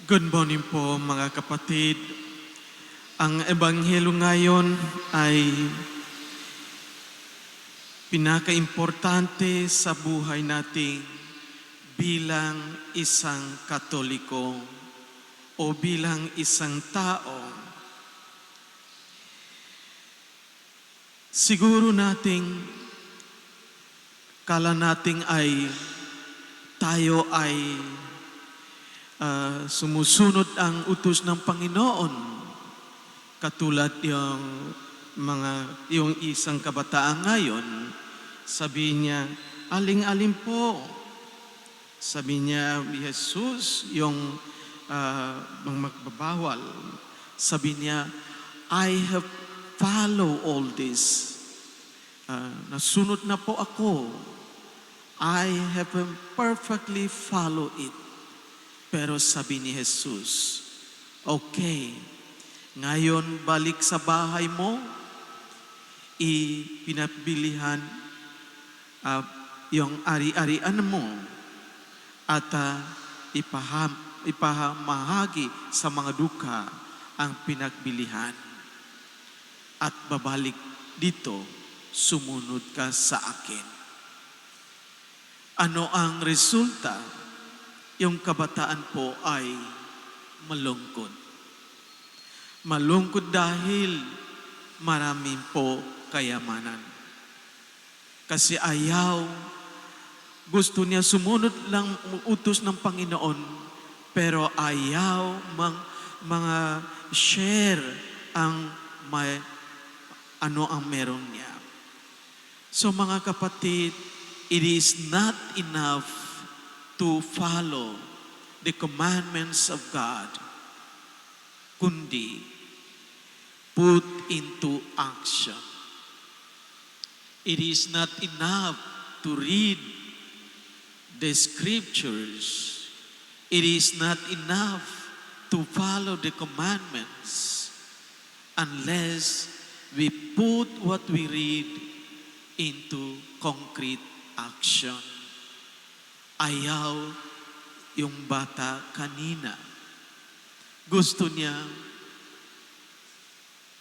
Good morning po mga kapatid. Ang Ebanghelyo ngayon ay pinakaimportante sa buhay natin bilang isang Katoliko o bilang isang tao. Siguro kala nating tayo ay sumusunod ang utos ng Panginoon. Katulad yung isang kabataan ngayon, sabi niya, aling-alin po. Sabi niya, Jesus, yung magbabawal. Sabi niya, I have followed all this. Nasunod na po ako. I have perfectly followed it. Pero sabi ni Jesus, okay, ngayon balik sa bahay mo, ipinabilihan yung ari-arian mo at ipahamahagi sa mga duka ang pinagbilihan. At babalik dito, sumunod ka sa akin. Ano ang resulta? Yung kabataan po ay malungkot. Malungkot dahil maraming po kayamanan. Kasi gusto niya sumunod lang utos ng Panginoon, pero ayaw mga share ang ano ang meron niya. So mga kapatid, it is not enough to follow the commandments of God, kundi put into action. It is not enough to read the scriptures. It is not enough to follow the commandments unless we put what we read into concrete action. Ayaw yung bata kanina. Gusto niya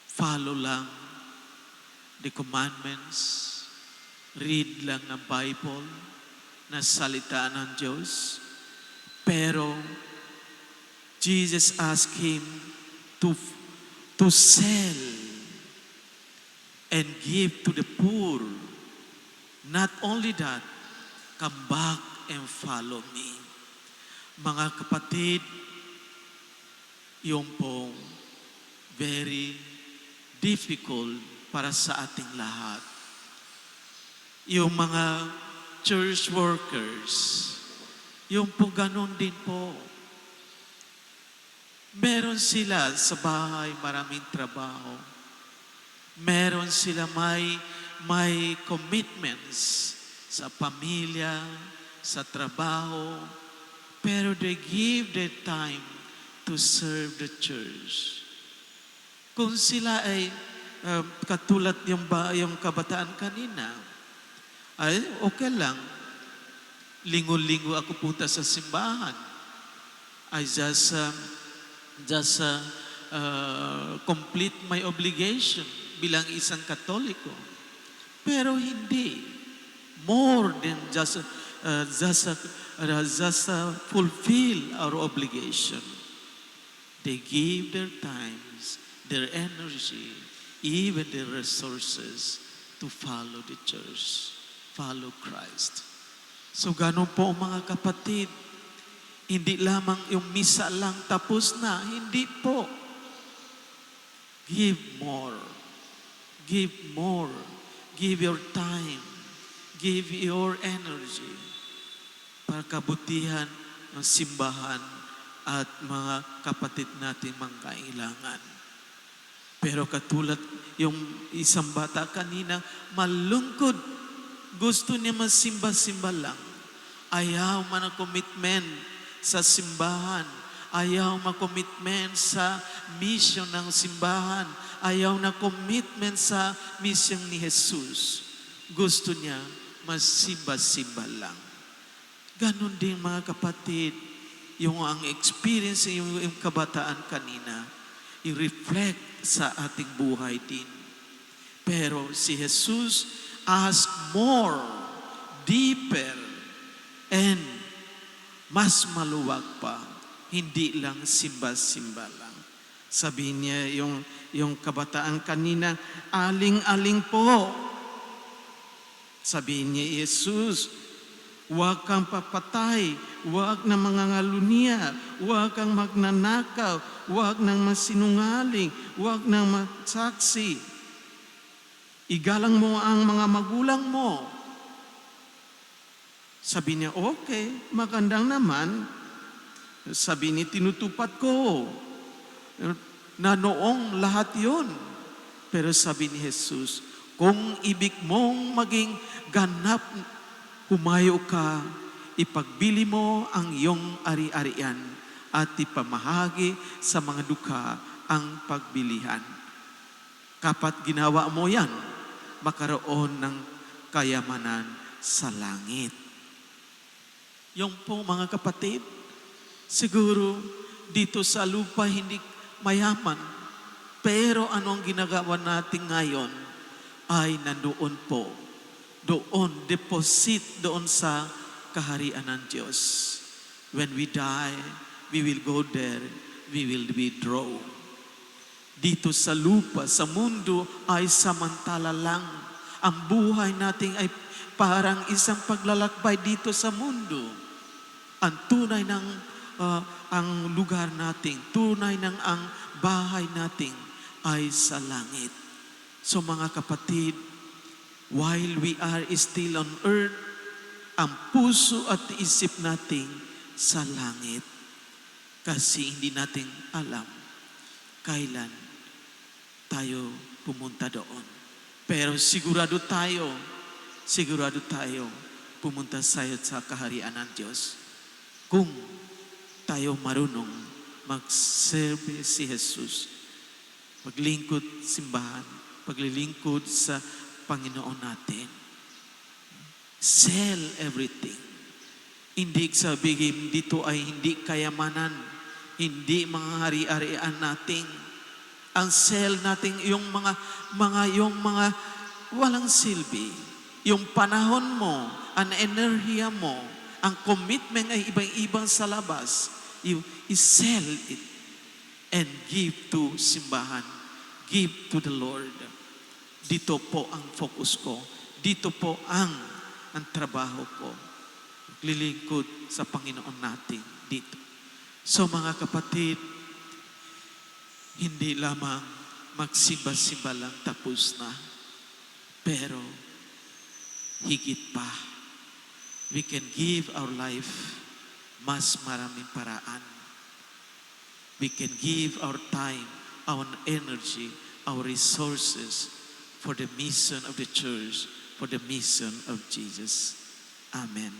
follow lang the commandments, read lang ng Bible, na salita ng Diyos. Pero Jesus asked him to sell and give to the poor. Not only that, come back and follow me. Mga kapatid, yung po very difficult para sa ating lahat. Yung mga church workers, yung po ganun din po. Meron sila sa bahay maraming trabaho. Meron sila may commitments sa pamilya, sa trabaho, pero they give their time to serve the church. Kung sila ay katulad yung kabataan kanina, ay okay lang. Linggo-linggo ako punta sa simbahan. I just complete my obligation bilang isang Katoliko. Pero hindi. More than just fulfill our obligation. They give their times, their energy, even their resources to follow the church, follow Christ. So ganun po mga kapatid, hindi lamang yung misa lang tapos na, hindi po. Give more. Give more. Give your time. Give your energy para kabutihan ng simbahan at mga kapatid natin mangkailangan. Pero katulad yung isang bata kanina, malungkot. Gusto niya masimba-simba lang. Ayaw man ang commitment sa simbahan. Ayaw ma-commitment sa mission ng simbahan. Ayaw na commitment sa mission ni Jesus. Gusto niya masimba-simba lang. Ganon din mga kapatid, yung ang experience, yung kabataan kanina, i-reflect sa ating buhay din. Pero si Jesus ask more, deeper, and mas maluwag pa. Hindi lang simba-simba lang. Sabi niya yung kabataan kanina, aling-aling po. Sabi niya, Jesus, huwag kang papatay, huwag na mangangalunya, huwag kang magnanakaw, huwag nang masinungaling, huwag nang magsaksi. Igalang mo ang mga magulang mo. Sabi niya, okay, magandang naman. Sabi niya, tinutupad ko na noong lahat yon. Pero sabi ni Jesus, kung ibig mong maging ganap, humayo ka, ipagbili mo ang iyong ari-arian at ipamahagi sa mga dukha ang pagbilihan. Kapat ginawa mo yan, makaroon ng kayamanan sa langit. Yung po mga kapatid, siguro dito sa lupa hindi mayaman, pero ano ang ginagawa natin ngayon ay nandoon po. Doon, deposit doon sa kaharian ng Diyos. When we die, we will go there, we will be drawn. Dito sa lupa, sa mundo ay samantala lang. Ang buhay natin ay parang isang paglalakbay dito sa mundo. Ang tunay ng ang lugar natin, tunay ng ang bahay natin ay sa langit. So mga kapatid, while we are still on earth, ang puso at isip natin sa langit. Kasi hindi natin alam kailan tayo pumunta doon. Pero sigurado tayo pumunta sa kaharian ng Diyos. Kung tayo marunong mag-serve si Jesus, maglingkod simbahan, paglilingkod sa Panginoon natin. Sell everything. Hindi sabihin dito ay hindi kayamanan, hindi mga hari-harian natin. Ang sell natin yung mga walang silbi. Yung panahon mo, ang enerhiya mo, ang commitment ay ibang-ibang sa labas. You sell it and give to simbahan. Give to the Lord. Dito po ang focus ko. Dito po ang trabaho ko. Lilingkod sa Panginoon natin dito. So mga kapatid, hindi lamang magsimba-simba lang tapos na. Pero higit pa, we can give our life mas maraming paraan. We can give our time, our energy, our resources for the mission of the church, for the mission of Jesus. Amen.